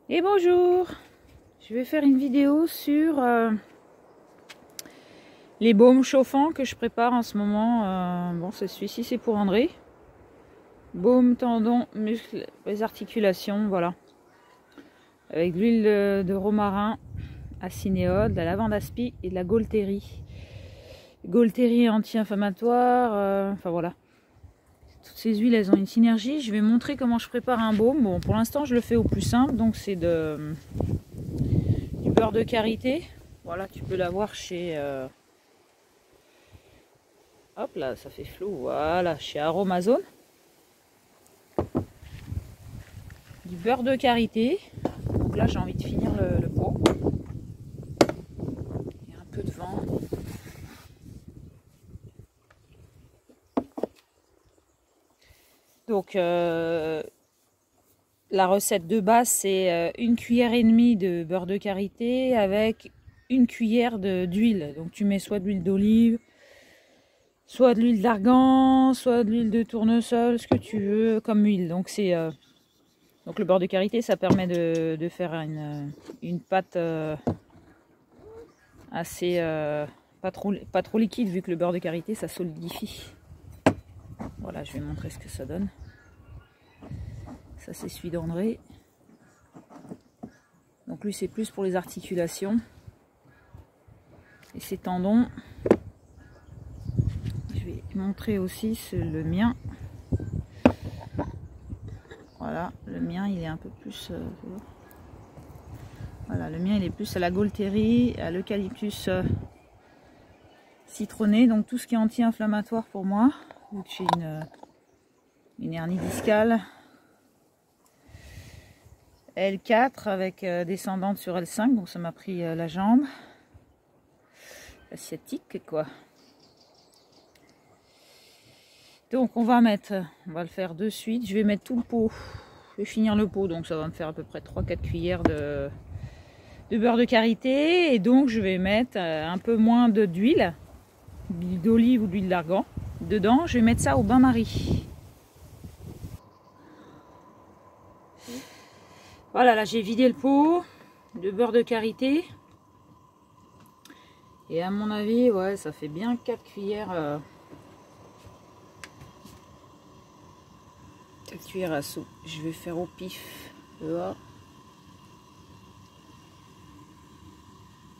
Et bonjour, je vais faire une vidéo sur les baumes chauffants que je prépare en ce moment. Bon, celui-ci c'est pour André. Baume, tendons, muscles, les articulations, voilà. Avec de l'huile de romarin, acinéole, de la lavande aspi et de la gaultérie. Gaultérie anti-inflammatoire, enfin voilà. Toutes ces huiles, elles ont une synergie. Je vais montrer comment je prépare un baume. Bon, pour l'instant, je le fais au plus simple, donc c'est du beurre de karité. Voilà, tu peux l'avoir chez... Hop là, ça fait flou. Voilà, chez Aromazone. Du beurre de karité. Donc là, j'ai envie de finir le pot. Il y a un peu de vent. Donc, la recette de base, c'est 1 cuillère et demie de beurre de karité avec 1 cuillère d'huile. Donc, tu mets soit de l'huile d'olive, soit de l'huile d'argan, soit de l'huile de tournesol, ce que tu veux comme huile. Donc, donc le beurre de karité, ça permet de faire une pâte assez pas trop liquide, vu que le beurre de karité, ça solidifie. Voilà, je vais montrer ce que ça donne. Ça, c'est celui d'André. Donc lui, c'est plus pour les articulations. Et ces tendons. Je vais montrer aussi le mien. Voilà, le mien, il est un peu plus... voilà, le mien, il est plus à la gaultérie, à l'eucalyptus citronné. Donc tout ce qui est anti-inflammatoire pour moi. Vu que j'ai une hernie discale. L4 avec descendante sur L5, donc ça m'a pris la jambe. Asiatique quoi. Donc on va le faire de suite. Je vais mettre tout le pot. Je vais finir le pot, donc ça va me faire à peu près 3-4 cuillères de beurre de karité. Et donc je vais mettre un peu moins d'huile d'olive ou d'huile d'argan dedans. Je vais mettre ça au bain-marie. Voilà, là j'ai vidé le pot de beurre de karité. Et à mon avis, ouais, ça fait bien 4 cuillères. 4 cuillères à soupe. Je vais faire au pif. Dehors.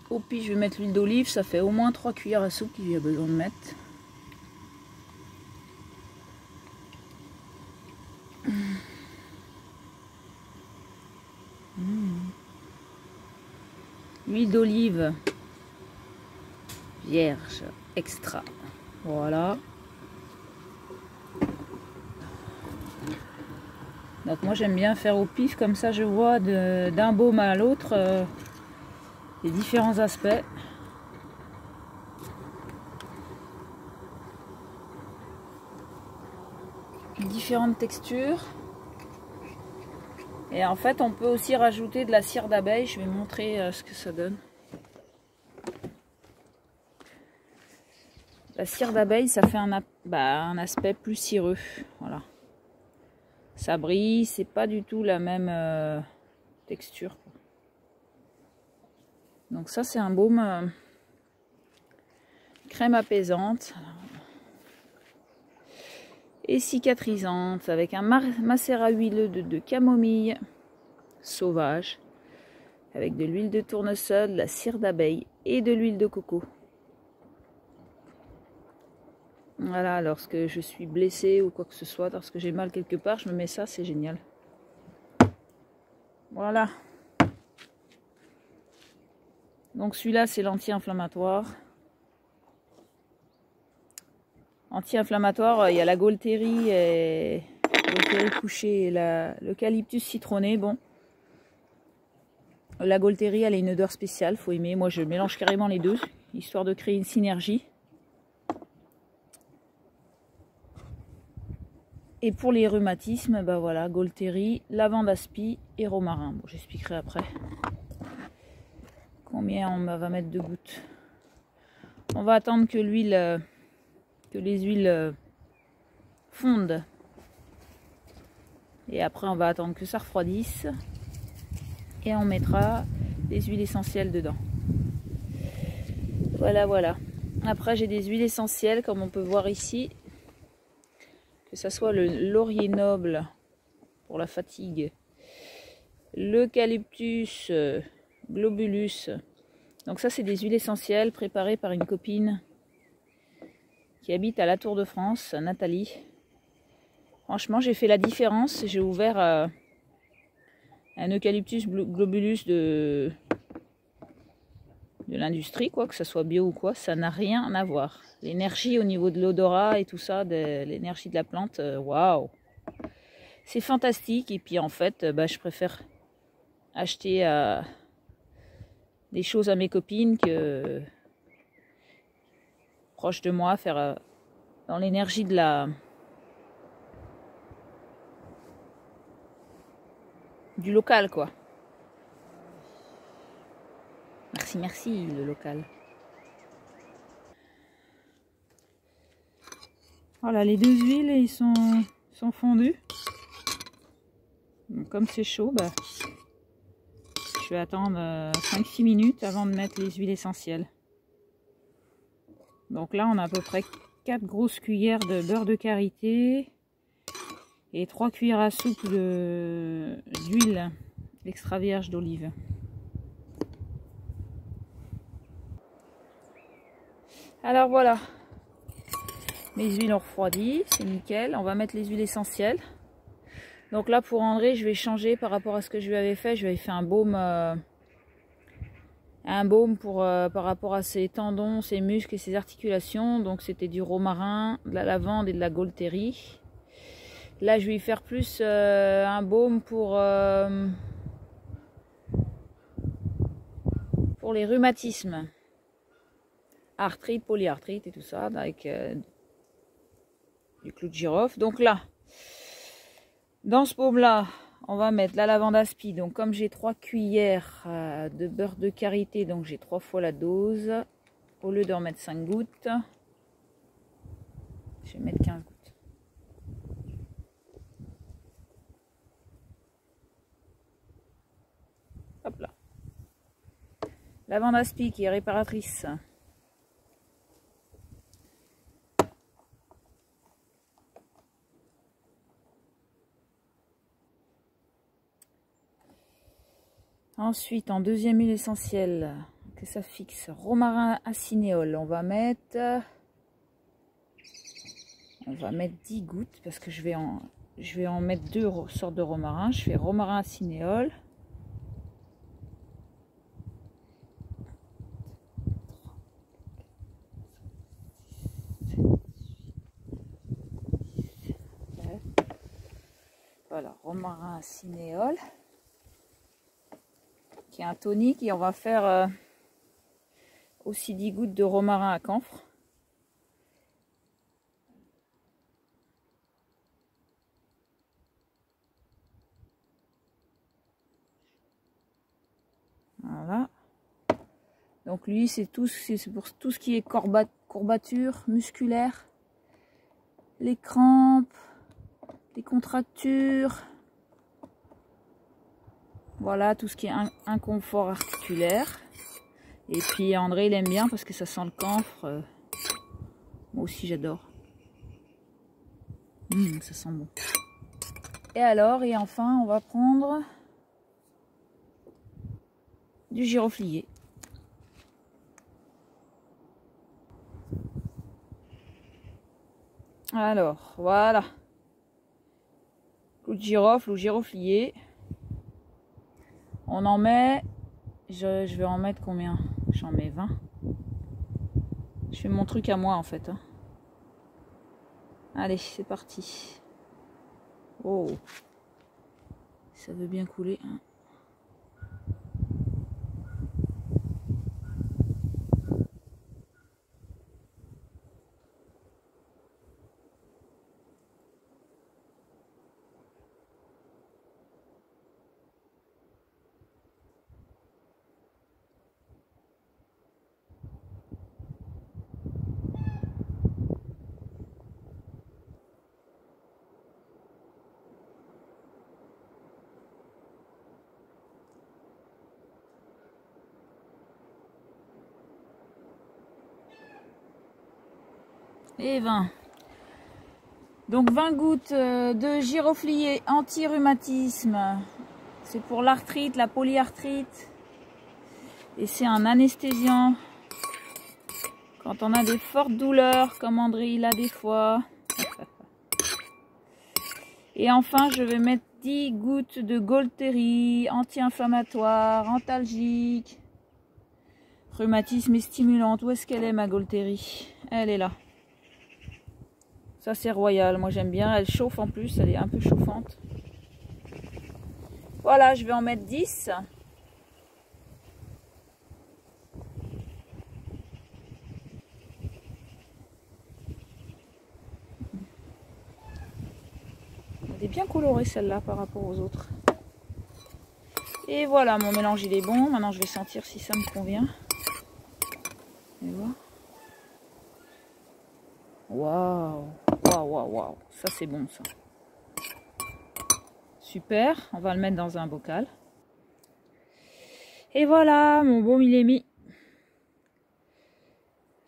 Au pif, je vais mettre l'huile d'olive. Ça fait au moins 3 cuillères à soupe qu'il y a besoin de mettre. Huile d'olive vierge extra. Voilà. Donc moi j'aime bien faire au pif, comme ça je vois d'un baume à l'autre les différents aspects. Différentes textures. Et en fait on peut aussi rajouter de la cire d'abeille. Je vais montrer ce que ça donne. La cire d'abeille, ça fait un aspect plus cireux. Voilà. Ça brille, c'est pas du tout la même texture. Donc ça, c'est un baume crème apaisante et cicatrisante avec un macérat huileux de camomille sauvage avec de l'huile de tournesol, de la cire d'abeille et de l'huile de coco. Voilà, lorsque je suis blessée ou quoi que ce soit, lorsque j'ai mal quelque part, je me mets ça, c'est génial. Voilà. Donc celui-là, c'est l'anti-inflammatoire. Anti-inflammatoire, il y a la gaultérie couchée et l'eucalyptus citronné. Bon, la gaultérie, elle a une odeur spéciale, faut aimer. Moi, je mélange carrément les deux, histoire de créer une synergie. Et pour les rhumatismes, bah voilà, gaultérie, lavande aspi et romarin. Bon, j'expliquerai après combien on va mettre de gouttes. On va attendre que les huiles fondent. Et après, on va attendre que ça refroidisse. et on mettra des huiles essentielles dedans. Voilà, voilà. Après, j'ai des huiles essentielles, comme on peut voir ici. Que ce soit le laurier noble pour la fatigue, l'eucalyptus globulus. Donc ça, c'est des huiles essentielles préparées par une copine qui habite à la Tour de France, Nathalie. Franchement, j'ai fait la différence. J'ai ouvert un eucalyptus globulus de l'industrie, quoi, que ce soit bio ou quoi, ça n'a rien à voir. L'énergie au niveau de l'odorat et tout ça, l'énergie de la plante, waouh, c'est fantastique. Et puis en fait, je préfère acheter des choses à mes copines que proche de moi, faire dans l'énergie de du local, quoi. Merci, merci, le local. Voilà, les deux huiles, ils sont fondus. Donc, comme c'est chaud, je vais attendre 5-6 minutes avant de mettre les huiles essentielles. Donc là, on a à peu près 4 grosses cuillères de beurre de karité et 3 cuillères à soupe d'huile extra vierge d'olive. Alors voilà, mes huiles ont refroidi, c'est nickel. On va mettre les huiles essentielles. Donc là, pour André, je vais changer par rapport à ce que je lui avais fait. Je lui avais fait un baume pour, par rapport à ses tendons, ses muscles et ses articulations. Donc c'était du romarin, de la lavande et de la gaultérie. Là, je vais lui faire plus un baume pour les rhumatismes, arthrite, polyarthrite et tout ça, avec du clou de girofle. Donc là, dans ce baume là, on va mettre la lavande aspi. Donc comme j'ai 3 cuillères de beurre de karité, donc j'ai 3 fois la dose. Au lieu d'en mettre 5 gouttes, je vais mettre 15 gouttes. Hop là. Lavande aspi qui est réparatrice. Ensuite, en deuxième huile essentielle, que ça fixe, romarin acinéole. On va mettre 10 gouttes parce que je vais en mettre 2 sortes de romarin. Je fais romarin acinéole. Voilà, romarin acinéole. Qui est un tonique, et on va faire aussi 10 gouttes de romarin à camphre. Voilà. Donc lui, c'est pour tout ce qui est courbature musculaire, les crampes, les contractures. Voilà, tout ce qui est inconfort articulaire. Et puis André, il aime bien parce que ça sent le camphre. Moi aussi, j'adore. Ça sent bon. Et alors, et enfin, on va prendre du giroflier. Alors, voilà. Clou de girofle ou giroflier. On en met, je vais en mettre combien? J'en mets 20. Je fais mon truc à moi en fait. Allez, c'est parti. Oh, ça veut bien couler. Et 20. Donc 20 gouttes de giroflier anti-rhumatisme. C'est pour l'arthrite, la polyarthrite. Et c'est un anesthésiant. Quand on a des fortes douleurs, comme André il a des fois. Et enfin, je vais mettre 10 gouttes de Golteri, anti-inflammatoire, antalgique. Rhumatisme et stimulante. Où est-ce qu'elle est ma Golteri? Elle est là. Ça c'est royal, moi j'aime bien. Elle chauffe en plus, elle est un peu chauffante. Voilà, je vais en mettre 10. Elle est bien colorée celle-là par rapport aux autres. Et voilà, mon mélange il est bon. Maintenant je vais sentir si ça me convient. Et voilà. Waouh, waouh, waouh, waouh, ça c'est bon ça. Super, on va le mettre dans un bocal. Et voilà, mon baume il est mis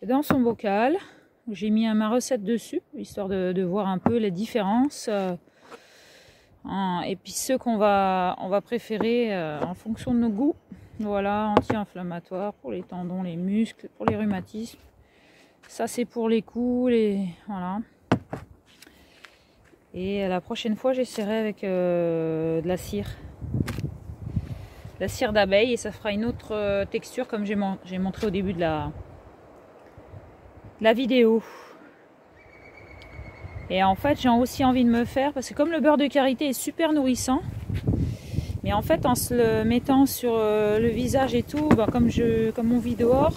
dans son bocal. J'ai mis ma recette dessus, histoire de voir un peu les différences. Et puis ceux on va préférer en fonction de nos goûts. Voilà, anti-inflammatoire pour les tendons, les muscles, pour les rhumatismes. Ça c'est pour les coups, voilà. Et la prochaine fois j'essaierai avec de la cire. La cire d'abeille, et ça fera une autre texture comme j'ai montré au début de la vidéo. Et en fait j'ai aussi envie de me faire, parce que comme le beurre de karité est super nourrissant, mais en fait en se le mettant sur le visage et tout, comme on vit dehors,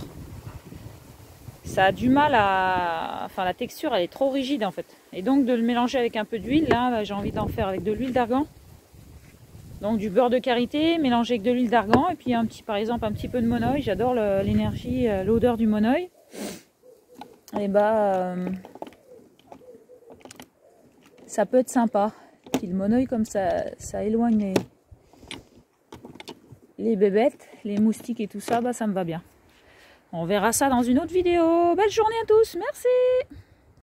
ça a du mal à... Enfin la texture elle est trop rigide en fait. Et donc de le mélanger avec un peu d'huile, là j'ai envie d'en faire avec de l'huile d'argan. Donc du beurre de karité mélangé avec de l'huile d'argan et puis par exemple un petit peu de monoï. J'adore l'énergie, l'odeur du monoï. Et ça peut être sympa. Puis le monoï comme ça éloigne les bébêtes, les moustiques et tout ça, ça me va bien. On verra ça dans une autre vidéo. Belle journée à tous, merci.